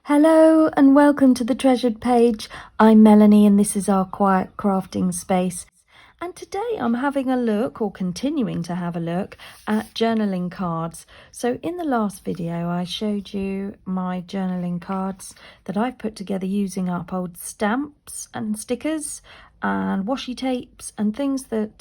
Hello and welcome to the Treasured Page. I'm Melanie and this is our quiet crafting space. And today I'm having a look, or continuing to have a look, at journaling cards. So in the last video I showed you my journaling cards that I've put together using up old stamps and stickers and washi tapes and things that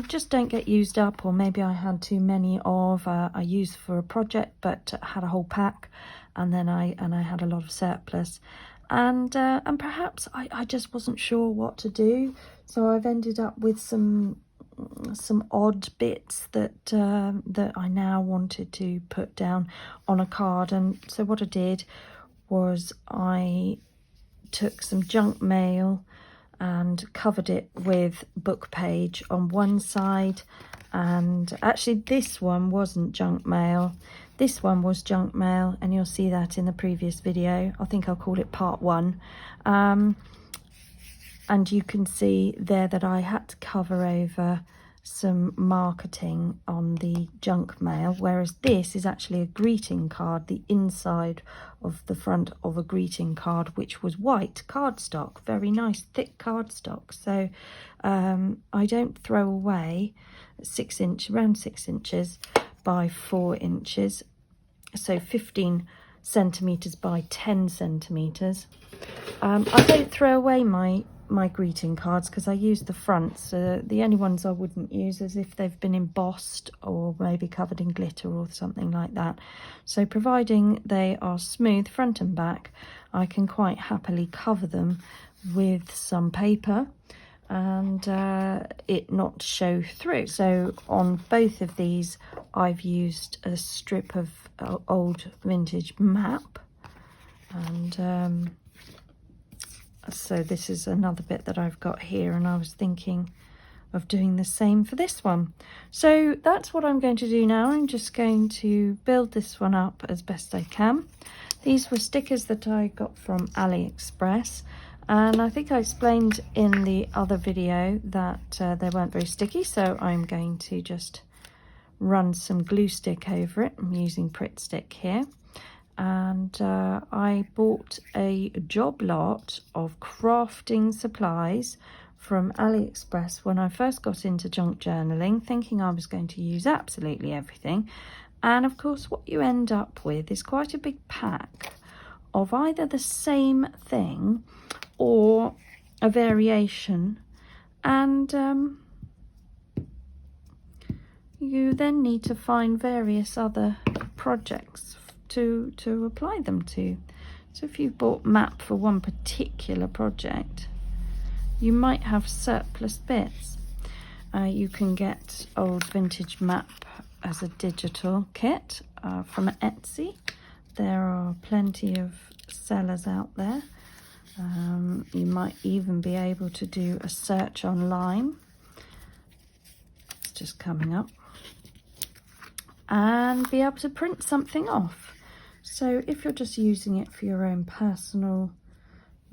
just don't get used up, or maybe I had too many of. I used for a project but had a whole pack, and then I had a lot of surplus, and perhaps I just wasn't sure what to do, so I've ended up with some odd bits that I now wanted to put down on a card. And so what I did was I took some junk mail and covered it with book page on one side, and actually this one wasn't junk mail, this one was junk mail, and you'll see that in the previous video. I think I'll call it part one. And you can see there that I had to cover over some marketing on the junk mail, whereas this is actually a greeting card, the inside of the front of a greeting card, which was white cardstock, very nice thick cardstock. So I don't throw away around 6 inches by 4 inches, so 15 centimeters by 10 centimeters. I don't throw away my greeting cards because I use the fronts. The only ones I wouldn't use is if they've been embossed or maybe covered in glitter or something like that. So providing they are smooth front and back, I can quite happily cover them with some paper and it not show through. So on both of these I've used a strip of old vintage map, and so this is another bit that I've got here, and I was thinking of doing the same for this one. So that's what I'm going to do now. I'm just going to build this one up as best I can. These were stickers that I got from AliExpress, and I think I explained in the other video that they weren't very sticky, so I'm going to just run some glue stick over it. I'm using Pritt Stick here. And I bought a job lot of crafting supplies from AliExpress when I first got into junk journaling, thinking I was going to use absolutely everything. And of course what you end up with is quite a big pack of either the same thing or a variation, and you then need to find various other projects to apply them to. So if you've bought map for one particular project, you might have surplus bits. You can get old vintage map as a digital kit from Etsy. There are plenty of sellers out there. You might even be able to do a search online. It's just coming up, and be able to print something off. So if you're just using it for your own personal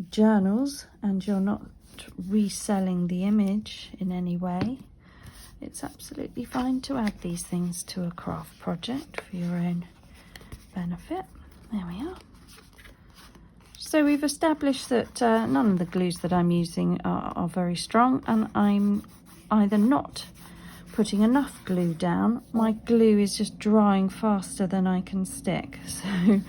journals and you're not reselling the image in any way, it's absolutely fine to add these things to a craft project for your own benefit. There we are. So we've established that none of the glues that I'm using are very strong, and I'm either not putting enough glue down. My glue is just drying faster than I can stick, so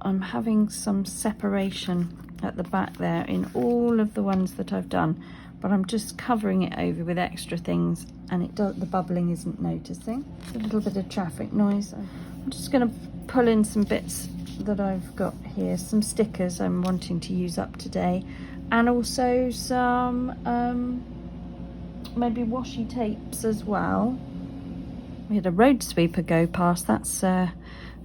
I'm having some separation at the back there in all of the ones that I've done, but I'm just covering it over with extra things, and the bubbling isn't noticing. A little bit of traffic noise. I'm just going to pull in some bits that I've got here, some stickers I'm wanting to use up today, and also some maybe washi tapes as well. We had a road sweeper go past. That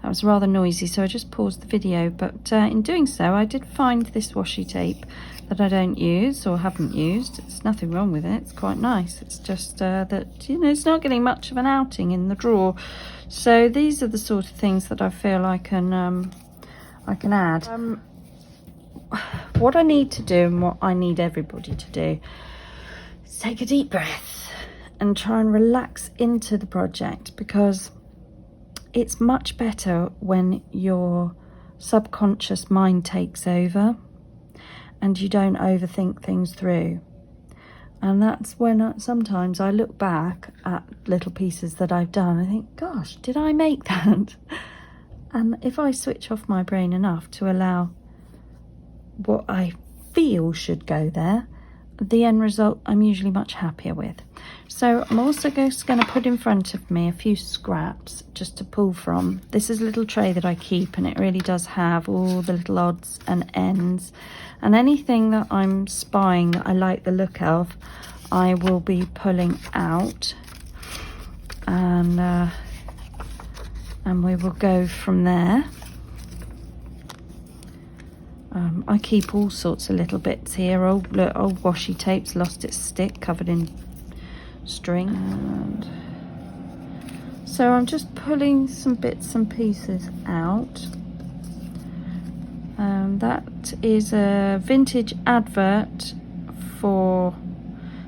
was rather noisy, so I just paused the video, but in doing so I did find this washi tape that I don't use or haven't used. There's nothing wrong with it, it's quite nice. It's just that it's not getting much of an outing in the drawer. So these are the sort of things that I feel I can add. What I need to do, and what I need everybody to do, take a deep breath and try and relax into the project, because it's much better when you're subconscious mind takes over and you don't overthink things through. And that's when sometimes I look back at little pieces that I've done and think, gosh, did I make that? And if I switch off my brain enough to allow what I feel should go there, the end result I'm usually much happier with. So I'm also just going to put in front of me a few scraps just to pull from. This is a little tray that I keep, and it really does have all the little odds and ends, and anything that I'm spying that I like the look of, I will be pulling out, and we will go from there. I keep all sorts of little bits here. Old washi tape's lost its stick, covered in string. And so I'm just pulling some bits and pieces out. That is a vintage advert for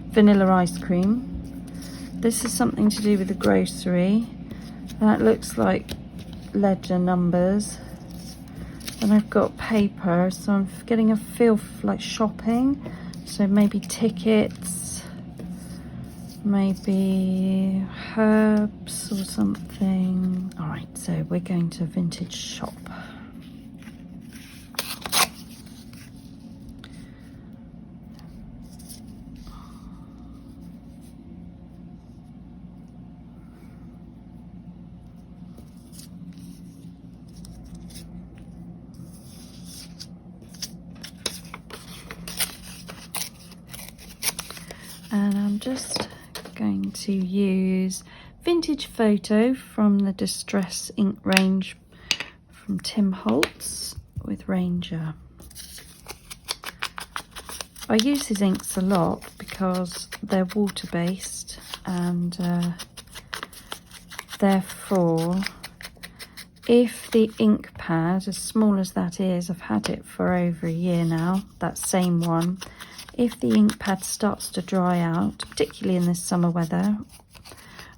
vanilla ice cream. This is something to do with the grocery. That looks like ledger numbers. And I've got paper, so I'm getting a feel for like shopping. So maybe tickets, maybe herbs or something. All right, so we're going to vintage shop. And I'm just going to use Vintage Photo from the Distress ink range from Tim Holtz with Ranger. I use his inks a lot because they're water-based, and therefore if the ink pad, as small as that is, I've had it for over a year now, that same one, if the ink pad starts to dry out, particularly in this summer weather,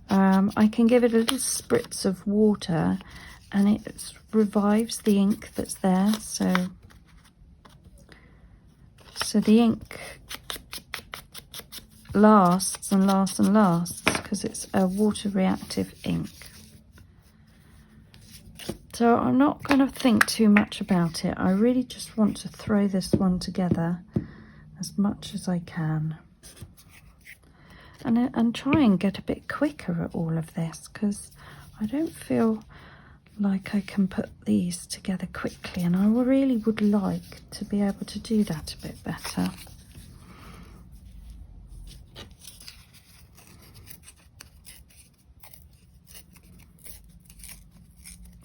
I can give it a little spritz of water and it revives the ink that's there. So the ink lasts and lasts and lasts because it's a water reactive ink. So I'm not going to think too much about it. I really just want to throw this one together as much as I can, and try and get a bit quicker at all of this, because I don't feel like I can put these together quickly, and I really would like to be able to do that a bit better.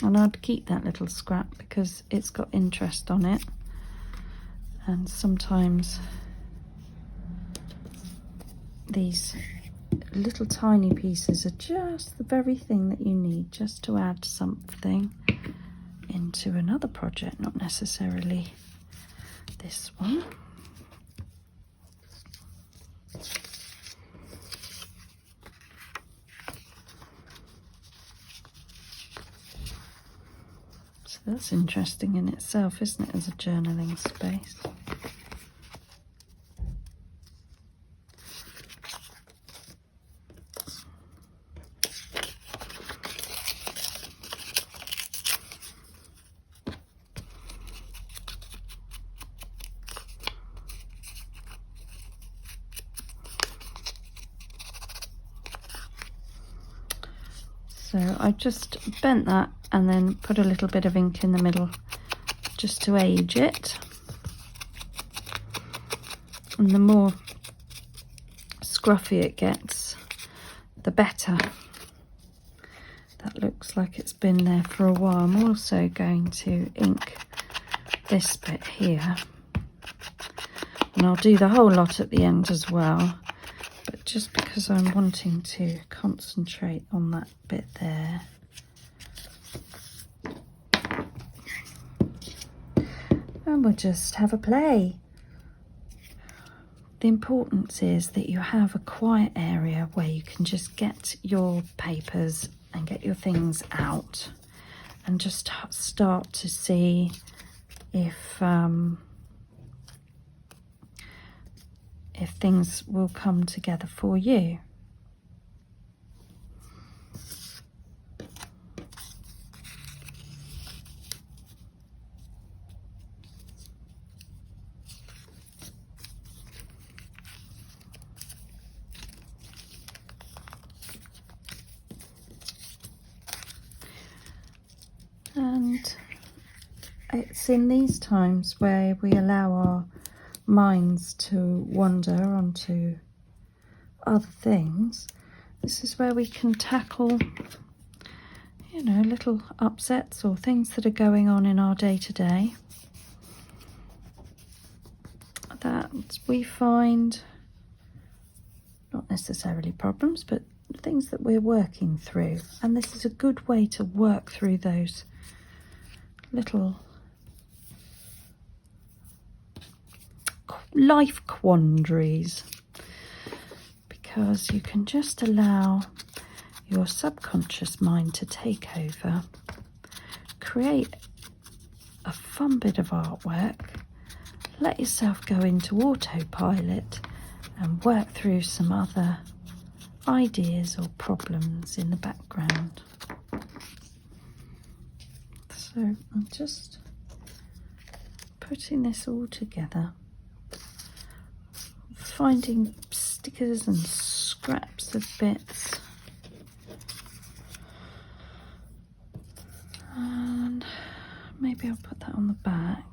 And I'd keep that little scrap because it's got interest on it, and sometimes these little tiny pieces are just the very thing that you need just to add something into another project, not necessarily this one. So that's interesting in itself, isn't it, as a journaling space? So I just bent that and then put a little bit of ink in the middle just to age it. And the more scruffy it gets, the better. That looks like it's been there for a while. I'm also going to ink this bit here. And I'll do the whole lot at the end as well. But just because I'm wanting to concentrate on that bit there. And we'll just have a play. The importance is that you have a quiet area where you can just get your papers and get your things out and just start to see if things will come together for you. And it's in these times where we allow our minds to wander onto other things. This is where we can tackle, you know, little upsets or things that are going on in our day-to-day that we find not necessarily problems, but things that we're working through. And this is a good way to work through those little life quandaries, because you can just allow your subconscious mind to take over, create a fun bit of artwork, let yourself go into autopilot and work through some other ideas or problems in the background. So I'm just putting this all together, finding stickers and scraps of bits, and maybe I'll put that on the back.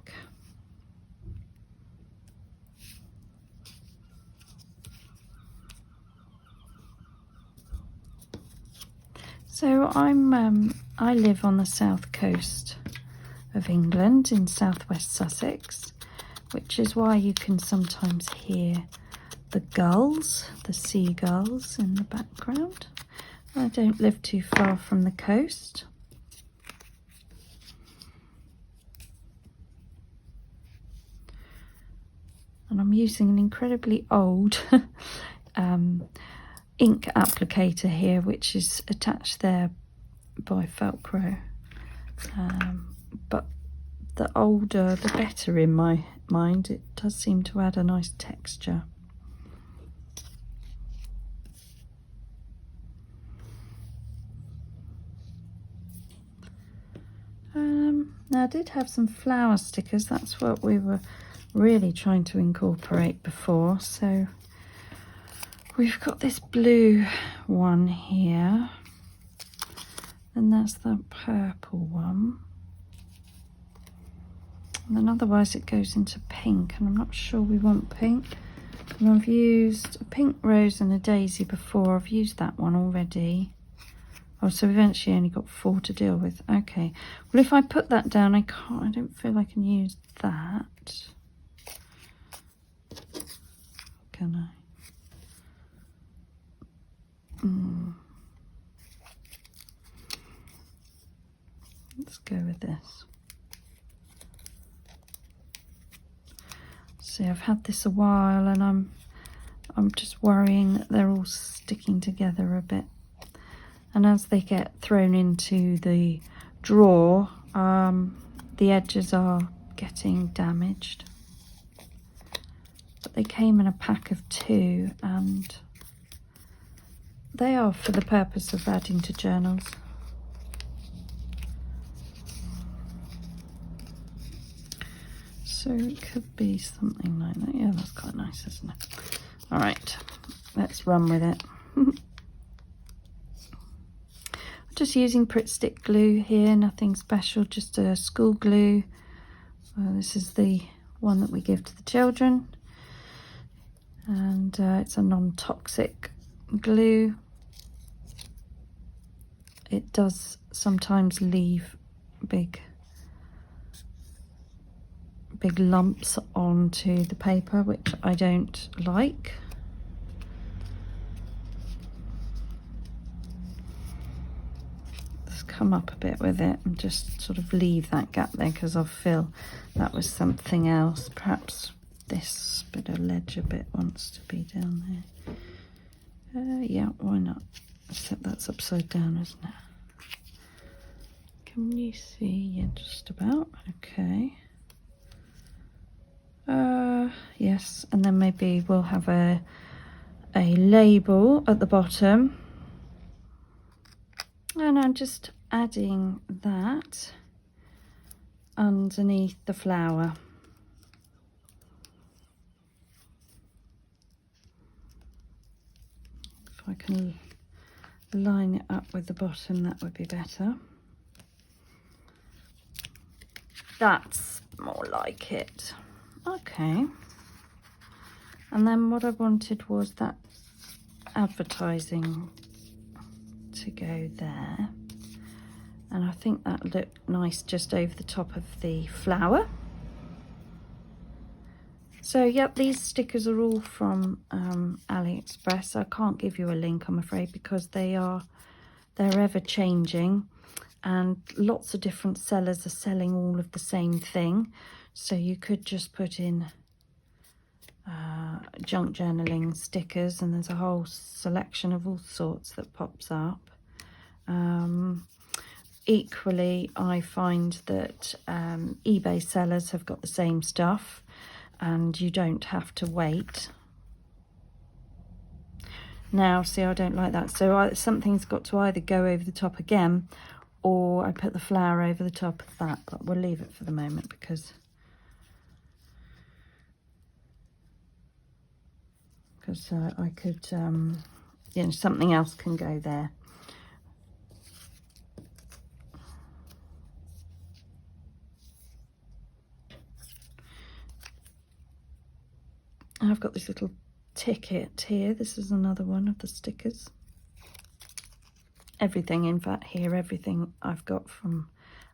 So I live on the south coast of England in southwest Sussex, which is why you can sometimes hear the gulls, the seagulls in the background. I don't live too far from the coast. And I'm using an incredibly old ink applicator here, which is attached there by Velcro. But the older the better in my mind. It does seem to add a nice texture. Now I did have some flower stickers. That's what we were really trying to incorporate before. So we've got this blue one here, and that's the purple one. And then otherwise it goes into pink, and I'm not sure we want pink. And I've used a pink rose and a daisy before. I've used that one already. Oh, so we've actually only got 4 to deal with. Okay. Well, if I put that down, I don't feel I can use that. Can I? Let's go with this. See, I've had this a while, and I'm just worrying that they're all sticking together a bit. And as they get thrown into the drawer, the edges are getting damaged. But they came in a pack of 2, and they are for the purpose of adding to journals. So it could be something like that. Yeah, that's quite nice, isn't it? All right, let's run with it. Just using Pritt Stick glue here, nothing special, just a school glue. This is the one that we give to the children, and it's a non-toxic glue. It does sometimes leave big lumps onto the paper, which I don't like. Come up a bit with it and just sort of leave that gap there, because I feel that was something else. Perhaps this bit of ledger bit wants to be down there. Yeah, why not? Except that's upside down, isn't it? Can you see? Yeah, just about. Okay. Yes, and then maybe we'll have a label at the bottom. And I'm just adding that underneath the flower. If I can line it up with the bottom, that would be better. That's more like it. Okay. And then what I wanted was that advertising to go there. And I think that looked nice just over the top of the flower. So yep, these stickers are all from AliExpress. I can't give you a link, I'm afraid, because they're ever changing, and lots of different sellers are selling all of the same thing. So you could just put in junk journaling stickers, and there's a whole selection of all sorts that pops up. Equally, I find that eBay sellers have got the same stuff, and you don't have to wait. Now, see, I don't like that. So something's got to either go over the top again, or I put the flower over the top of that. But we'll leave it for the moment because I could, you know, something else can go there. I've got this little ticket here. This is another one of the stickers. Everything, in fact, here, everything I've got from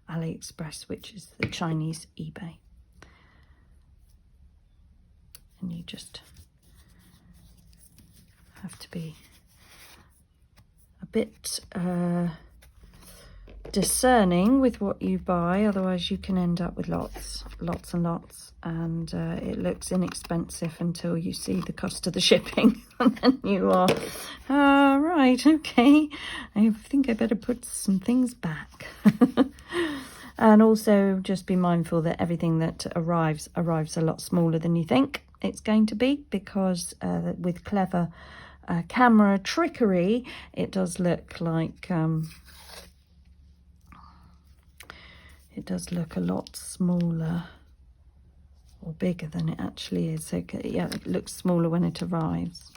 AliExpress, which is the Chinese eBay. And you just have to be a bit discerning with what you buy, otherwise you can end up with lots and lots, and it looks inexpensive until you see the cost of the shipping and then you are right, okay, I think I better put some things back. And also just be mindful that everything that arrives a lot smaller than you think it's going to be, because with clever camera trickery it does look like it does look a lot smaller or bigger than it actually is. So yeah, it looks smaller when it arrives.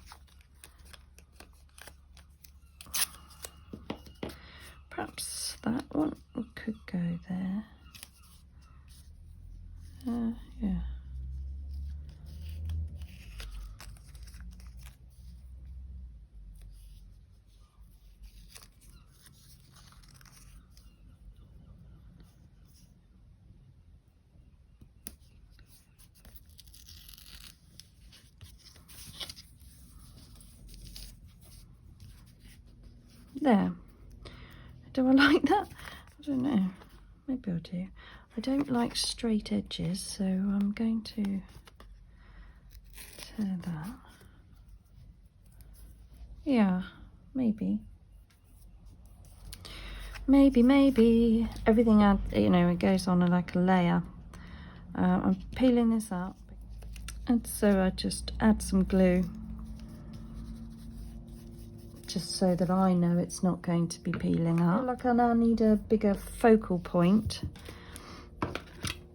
Perhaps that one could go there. Yeah. There. Do I like that? I don't know. Maybe I do. I don't like straight edges, so I'm going to tear that. Yeah, maybe. Maybe. Everything, you know, it goes on like a layer. I'm peeling this up, and so I just add some glue, just so that I know it's not going to be peeling up. Like I now need a bigger focal point.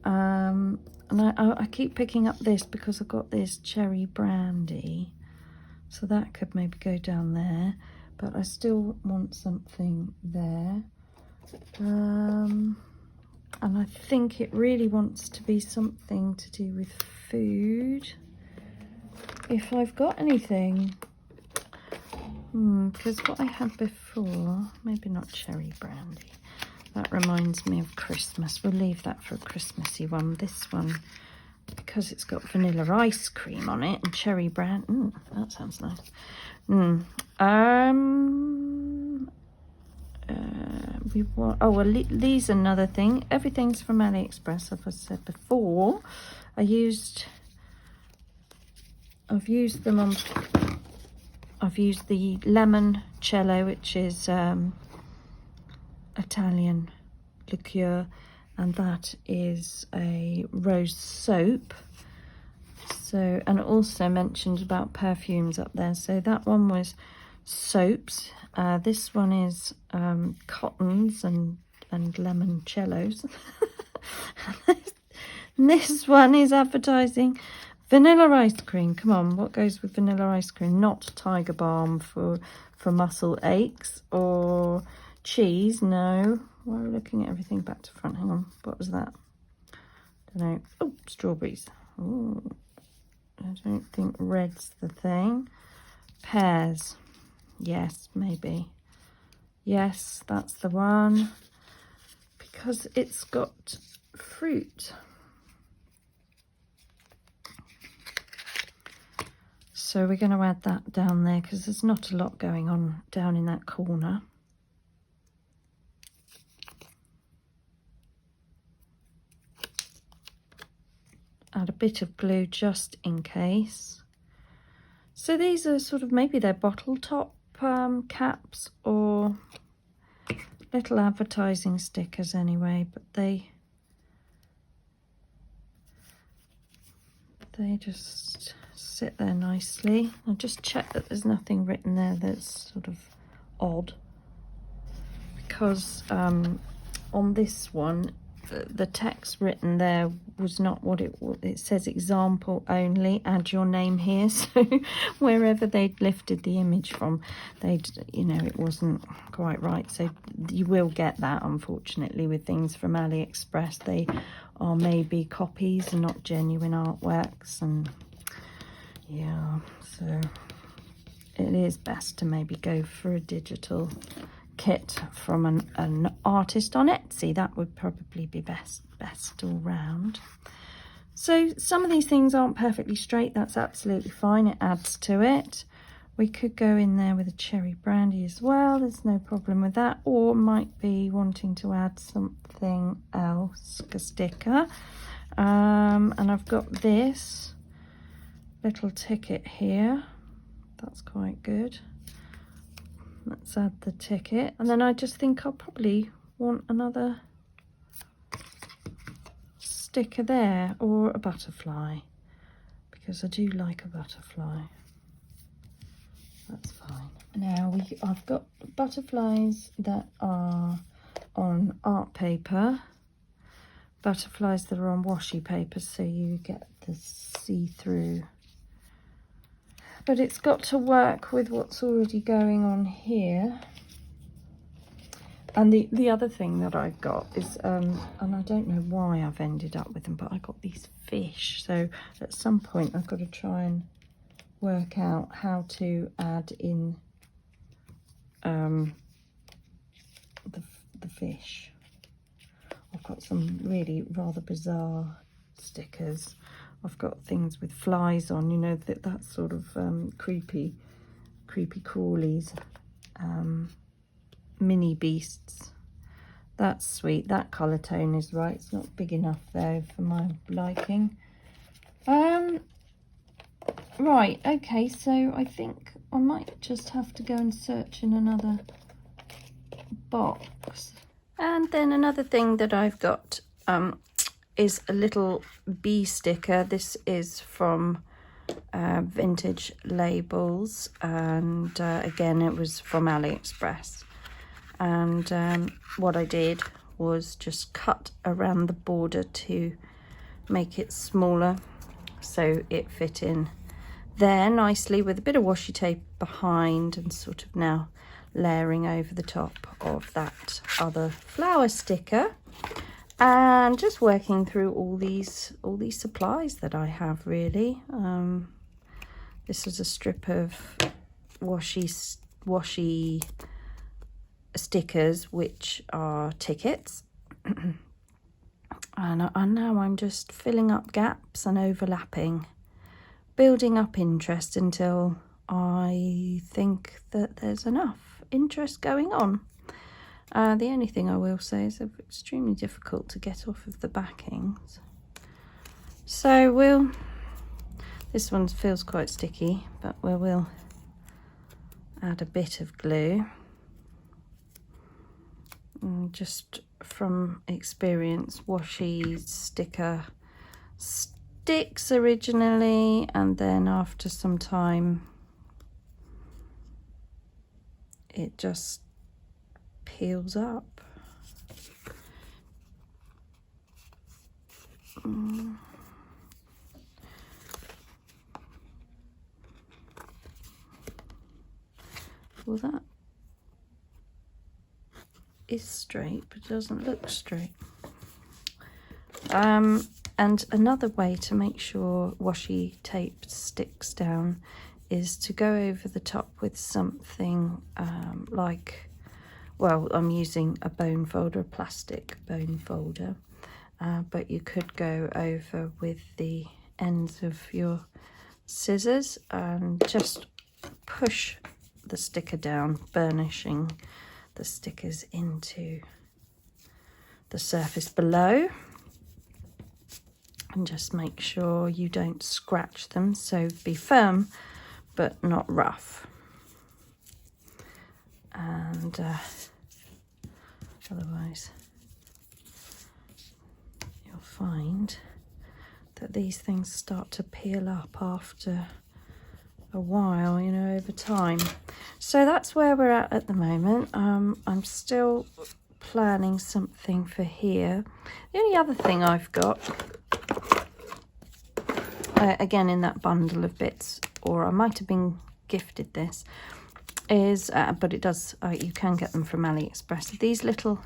And I keep picking up this because I've got this cherry brandy, so that could maybe go down there, but I still want something there. And I think it really wants to be something to do with food, if I've got anything. Because what I had before, maybe not cherry brandy. That reminds me of Christmas. We'll leave that for a Christmassy one. This one, because it's got vanilla ice cream on it and cherry brandy. That sounds nice. We want. Oh well, these are another thing. Everything's from AliExpress, as I said before. I've used them on. I've used the limoncello, which is Italian liqueur, and that is a rose soap. So, and it also mentioned about perfumes up there. So that one was soaps. This one is cottons and limoncellos. This one is advertising vanilla ice cream. Come on, what goes with vanilla ice cream? Not tiger balm for muscle aches, or cheese. No. Why are we looking at everything back to front? Hang on, what was that? Don't know. Oh, strawberries. Oh, I don't think red's the thing. Pears. Yes, maybe. Yes, that's the one, because it's got fruit. So we're going to add that down there because there's not a lot going on down in that corner. Add a bit of glue just in case. So these are sort of, maybe they're bottle top caps or little advertising stickers anyway, but they just sit there nicely. I'll just check that there's nothing written there that's sort of odd, because on this one the text written there was not what it says. Example only, add your name here. So wherever they'd lifted the image from, it wasn't quite right. So you will get that, unfortunately, with things from AliExpress. They are maybe copies and not genuine artworks, and yeah, so it is best to maybe go for a digital kit from an artist on Etsy. That would probably be best all round. So some of these things aren't perfectly straight. That's absolutely fine. It adds to it. We could go in there with a cherry brandy as well. There's no problem with that. Or might be wanting to add something else, like a sticker. And I've got this little ticket here. That's quite good. Let's add the ticket, and then I just think I'll probably want another sticker there, or a butterfly, because I do like a butterfly. That's fine. Now I've got butterflies that are on art paper, butterflies that are on washi paper, so you get the see-through. But it's got to work with what's already going on here. And the other thing that I've got is, and I don't know why I've ended up with them, but I got these fish. So at some point I've got to try and work out how to add in the fish. I've got some really rather bizarre stickers. I've got things with flies on, that sort of creepy crawlies, mini beasts. That's sweet. That colour tone is right. It's not big enough though for my liking. Right, okay, so I think I might just have to go and search in another box. And then another thing that I've got is a little bee sticker. This is from Vintage Labels, and again, it was from AliExpress. And what I did was just cut around the border to make it smaller, so it fit in there nicely with a bit of washi tape behind, and sort of now layering over the top of that other flower sticker. And just working through all these supplies that I have, really. This is a strip of washi stickers, which are tickets. And now I'm just filling up gaps and overlapping, building up interest until I think that there's enough interest going on. The only thing I will say is it's extremely difficult to get off of the backings. So this one feels quite sticky, but we'll add a bit of glue. Just from experience, washi sticker sticks originally, and then after some time it just peels up. Well, that is straight, but it doesn't look straight. And another way to make sure washi tape sticks down is to go over the top with something like, well, I'm using a bone folder, a plastic bone folder, but you could go over with the ends of your scissors and just push the sticker down, burnishing the stickers into the surface below, and just make sure you don't scratch them, so be firm but not rough. And otherwise you'll find that these things start to peel up after a while, you know, over time. So that's where we're at the moment. I'm still planning something for here. The only other thing I've got, again in that bundle of bits, or I might have been gifted this, is but it does, you can get them from AliExpress, these little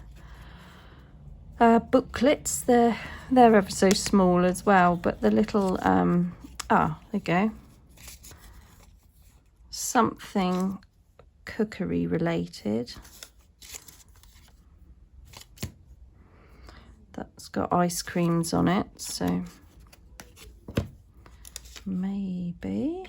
booklets. They're ever so small as well, but the little there you go, something cookery related, that's got ice creams on it, so maybe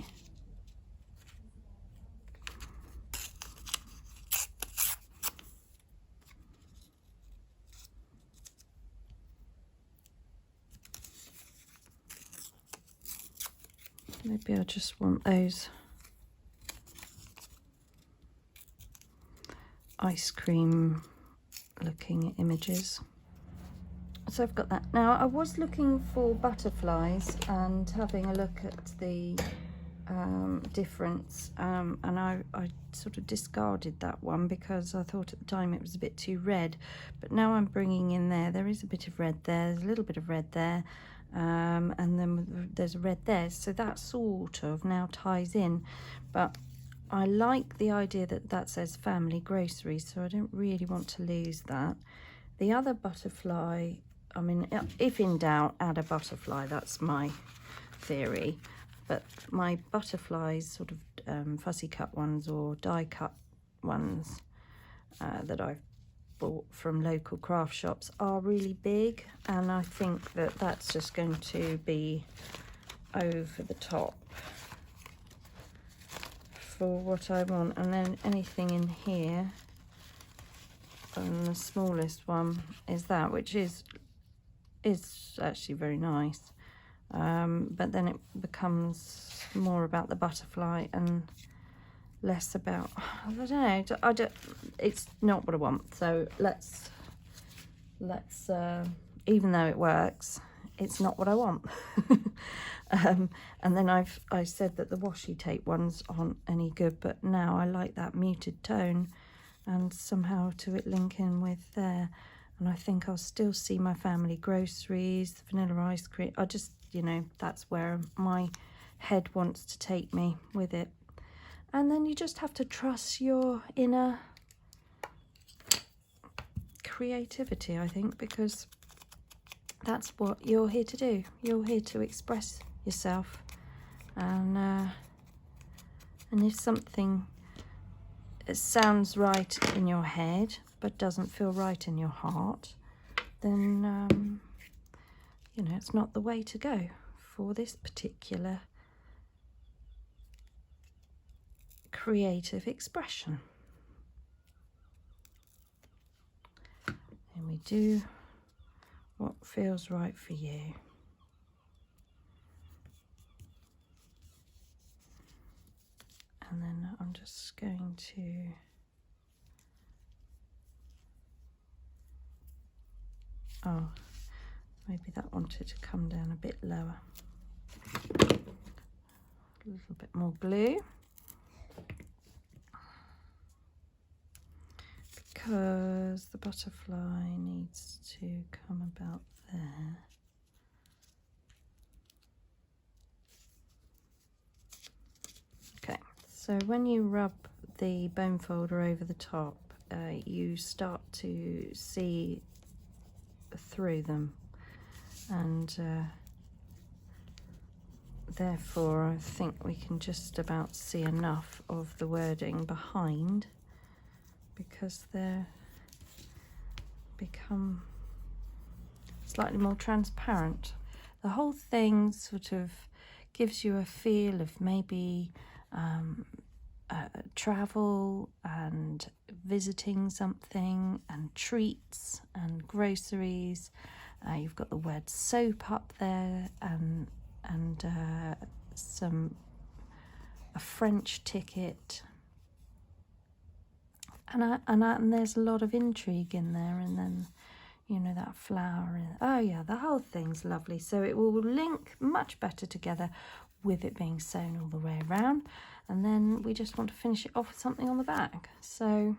I just want those ice cream looking images. So I've got that. Now I was looking for butterflies and having a look at the difference, and I sort of discarded that one because I thought at the time it was a bit too red, but now I'm bringing in there is a bit of red there, there's a little bit of red there, and then there's a red there, so that sort of now ties in. But I like the idea that says family groceries, so I don't really want to lose that. The other butterfly, I mean, if in doubt, add a butterfly, that's my theory. But my butterflies, sort of fussy cut ones or die cut ones that I've bought from local craft shops, are really big, and I think that that's just going to be over the top for what I want. And then anything in here, and the smallest one is that, which is actually very nice, but then it becomes more about the butterfly and less about, I don't know, it's not what I want. So let's even though it works, it's not what I want. And then I said that the washi tape ones aren't any good, but now I like that muted tone, and somehow to it link in with there. And I think I'll still see my family groceries, the vanilla ice cream. I just, you know, that's where my head wants to take me with it. And then you just have to trust your inner creativity, I think, because that's what you're here to do. You're here to express yourself. And if something sounds right in your head but doesn't feel right in your heart, then you know, it's not the way to go for this particular creative expression. And we do what feels right for you. And then I'm just going to Oh, maybe that wanted to come down a bit lower. A little bit more glue. Because the butterfly needs to come about there. Okay, so when you rub the bone folder over the top, you start to see through them, and therefore I think we can just about see enough of the wording behind, because they're become slightly more transparent. The whole thing sort of gives you a feel of maybe travel and visiting something, and treats and groceries. You've got the word soap up there, and a French ticket, and there's a lot of intrigue in there, and then that flower. Oh yeah, the whole thing's lovely. So it will link much better together with it being sewn all the way around. And then we just want to finish it off with something on the back. So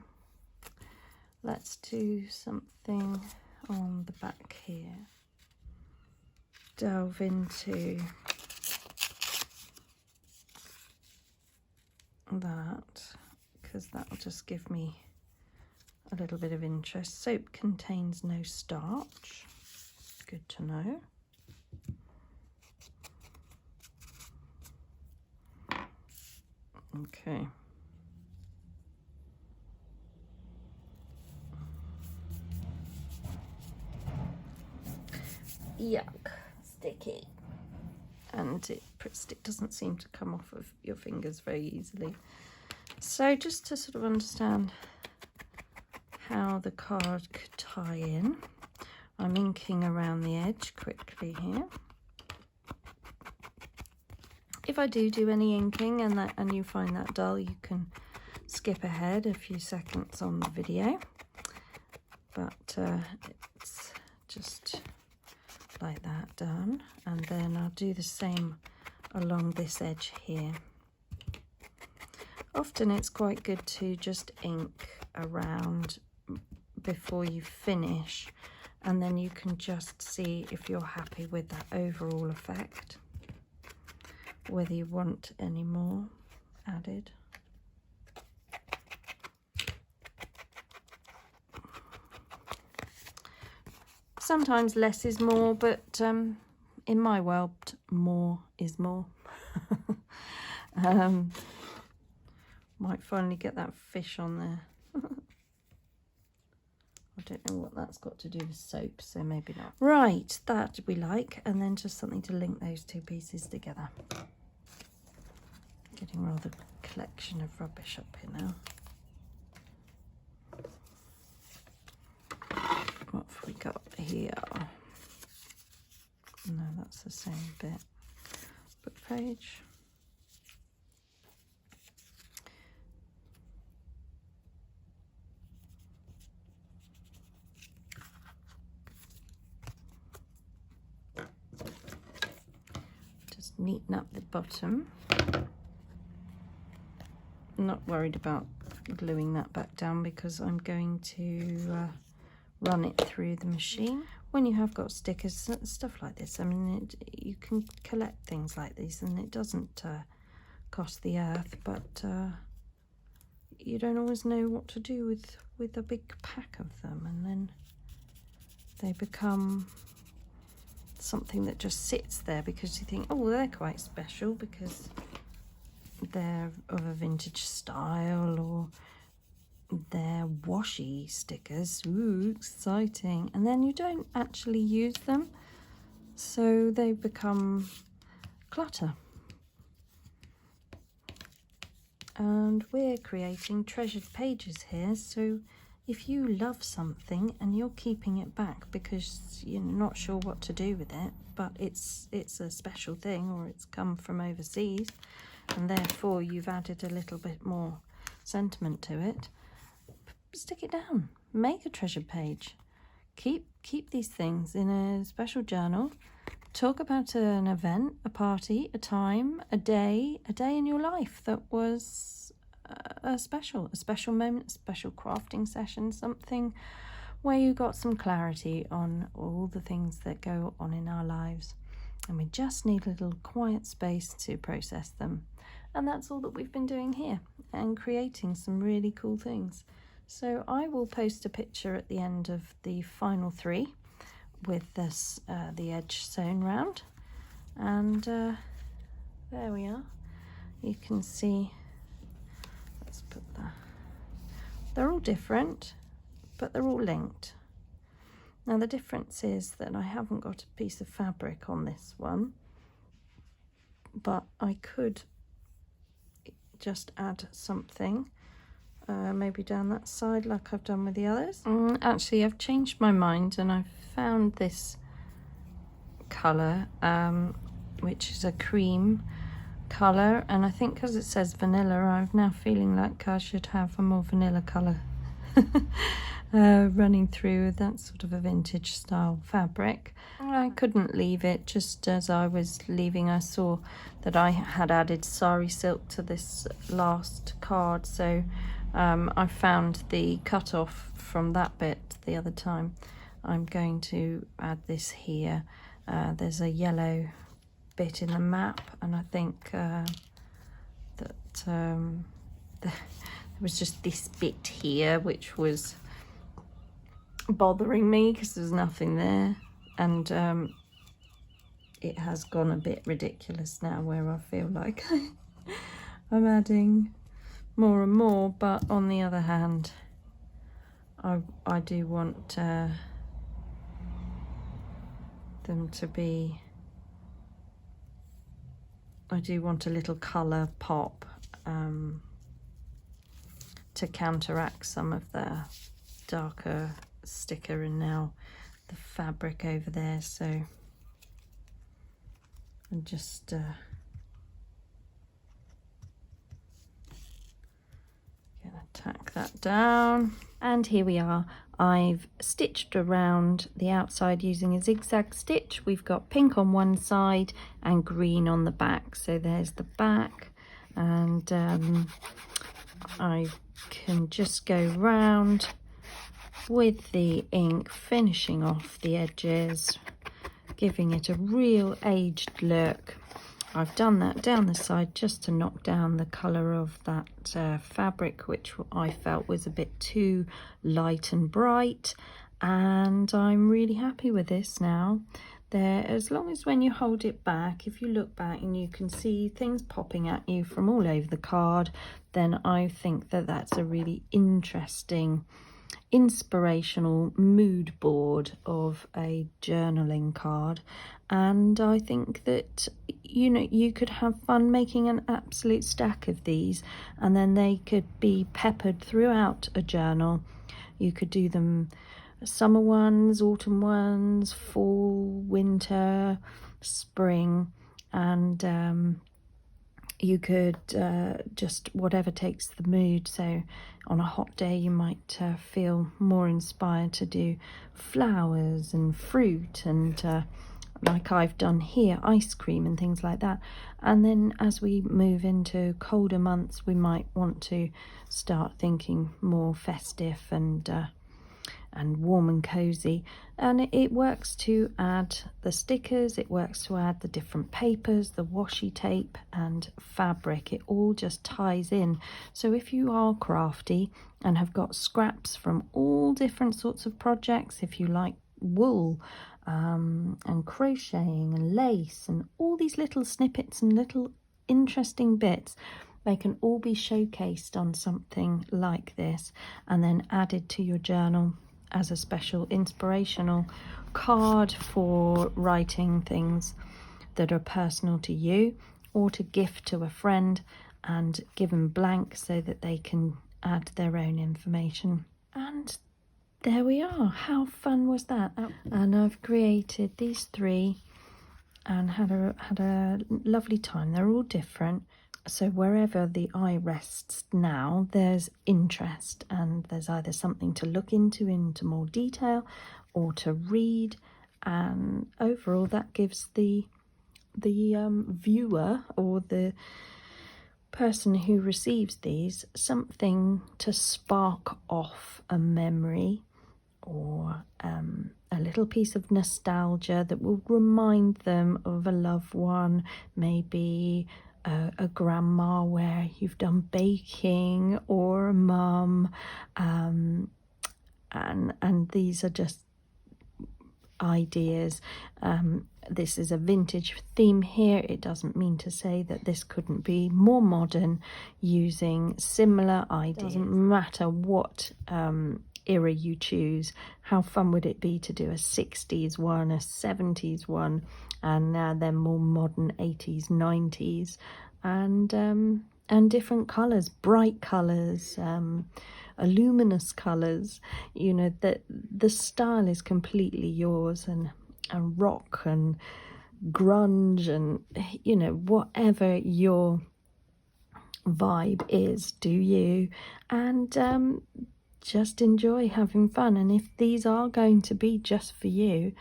let's do something on the back here. Delve into that, because that will just give me a little bit of interest. Soap contains no starch. Good to know. Okay. Yuck, sticky. And it doesn't seem to come off of your fingers very easily. So just to sort of understand how the card could tie in, I'm inking around the edge quickly here. If I do any inking and you find that dull, you can skip ahead a few seconds on the video, but it's just like that done. And then I'll do the same along this edge here. Often it's quite good to just ink around before you finish, and then you can just see if you're happy with that overall effect, whether you want any more added. Sometimes less is more, but in my world, more is more. Might finally get that fish on there. I don't know what that's got to do with soap, so maybe not. Right, that we like, and then just something to link those two pieces together. Getting rather a collection of rubbish up here now. What have we got here? No, that's the same bit. Book page. Just neaten up the bottom. I'm not worried about gluing that back down because I'm going to run it through the machine. When you have got stickers, stuff like this, I mean, you can collect things like these, and it doesn't cost the earth, but you don't always know what to do with a big pack of them, and then they become something that just sits there because you think, oh, they're quite special because they're of a vintage style, or they're washi stickers. Ooh, exciting. And then you don't actually use them, so they become clutter. And we're creating treasured pages here, so if you love something and you're keeping it back because you're not sure what to do with it, but it's a special thing, or it's come from overseas, and therefore you've added a little bit more sentiment to it, stick it down, make a treasure page, keep these things in a special journal. Talk about an event, a party, a time, a day in your life that was a special moment, a special crafting session, something where you got some clarity on all the things that go on in our lives. And we just need a little quiet space to process them. And that's all that we've been doing here, and creating some really cool things. So I will post a picture at the end of the final 3 with this the edge sewn round. And there we are. You can see, let's put that. They're all different, but they're all linked. Now the difference is that I haven't got a piece of fabric on this one, but I could just add something, maybe down that side like I've done with the others. Actually, I've changed my mind and I've found this colour, which is a cream colour, and I think because it says vanilla, I'm now feeling like I should have a more vanilla colour running through that sort of a vintage style fabric. I couldn't leave it. Just as I was leaving, I saw that I had added sari silk to this last card, so I found the cut off from that bit the other time. I'm going to add this here. There's a yellow bit in the map, and I think that there was just this bit here which was bothering me because there's nothing there, and it has gone a bit ridiculous now where I feel like I'm adding more and more, but on the other hand I do want them to be, I do want a little colour pop to counteract some of the darker sticker and now the fabric over there. So I'm just gonna tack that down. And here we are. I've stitched around the outside using a zigzag stitch. We've got pink on one side and green on the back. So there's the back, and I can just go round with the ink, finishing off the edges, giving it a real aged look. I've done that down the side just to knock down the colour of that fabric, which I felt was a bit too light and bright, and I'm really happy with this now. There, as long as when you hold it back, if you look back and you can see things popping at you from all over the card, then I think that that's a really interesting, inspirational mood board of a journaling card. And I think that, you know, you could have fun making an absolute stack of these, and then they could be peppered throughout a journal. You could do them summer ones, autumn ones, fall, winter, spring, and you could just whatever takes the mood. So on a hot day you might feel more inspired to do flowers and fruit and like I've done here, ice cream and things like that. And then as we move into colder months, we might want to start thinking more festive and warm and cozy. And it works to add the stickers, it works to add the different papers, the washi tape and fabric. It all just ties in. So if you are crafty and have got scraps from all different sorts of projects, if you like wool and crocheting and lace and all these little snippets and little interesting bits, they can all be showcased on something like this and then added to your journal as a special inspirational card for writing things that are personal to you, or to gift to a friend and give them blank so that they can add their own information. And there we are. How fun was that? And I've created these 3 and had a lovely time. They're all different. So wherever the eye rests now, there's interest, and there's either something to look into more detail or to read, and overall that gives the viewer or the person who receives these something to spark off a memory or a little piece of nostalgia that will remind them of a loved one, maybe a grandma where you've done baking, or a mum, and these are just ideas. This is a vintage theme here. It doesn't mean to say that this couldn't be more modern using similar ideas. It doesn't matter what era you choose. How fun would it be to do a 60s one, a 70s one, and then more modern 80s, 90s, and different colours, bright colours, luminous colours. You know, that the style is completely yours, and rock and grunge, and you know, whatever your vibe is, do you, and just enjoy having fun. And if these are going to be just for you,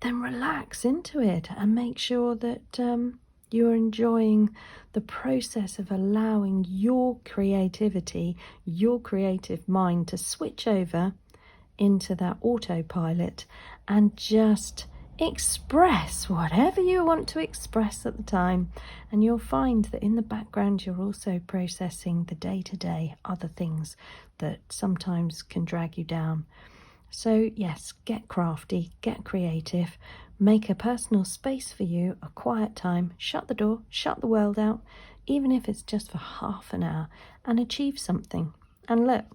then relax into it and make sure that you're enjoying the process of allowing your creativity, your creative mind to switch over into that autopilot and just express whatever you want to express at the time. And you'll find that in the background you're also processing the day-to-day other things that sometimes can drag you down. So yes, get crafty, get creative, make a personal space for you, a quiet time, shut the door, shut the world out, even if it's just for half an hour, and achieve something. And look,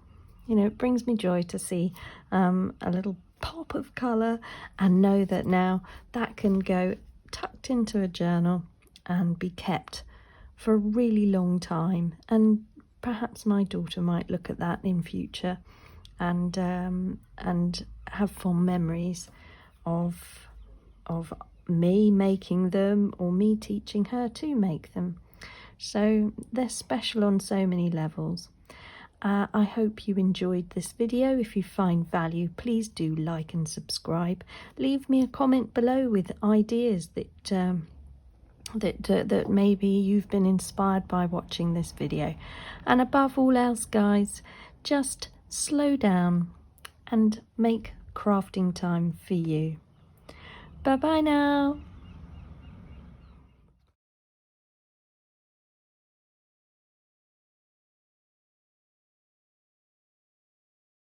you know, it brings me joy to see a little pop of colour, and know that now that can go tucked into a journal and be kept for a really long time. And perhaps my daughter might look at that in future and have fond memories of me making them, or me teaching her to make them. So they're special on so many levels. I hope you enjoyed this video. If you find value, please do like and subscribe. Leave me a comment below with ideas that maybe you've been inspired by watching this video. And above all else, guys, just slow down and make crafting time for you. Bye bye now.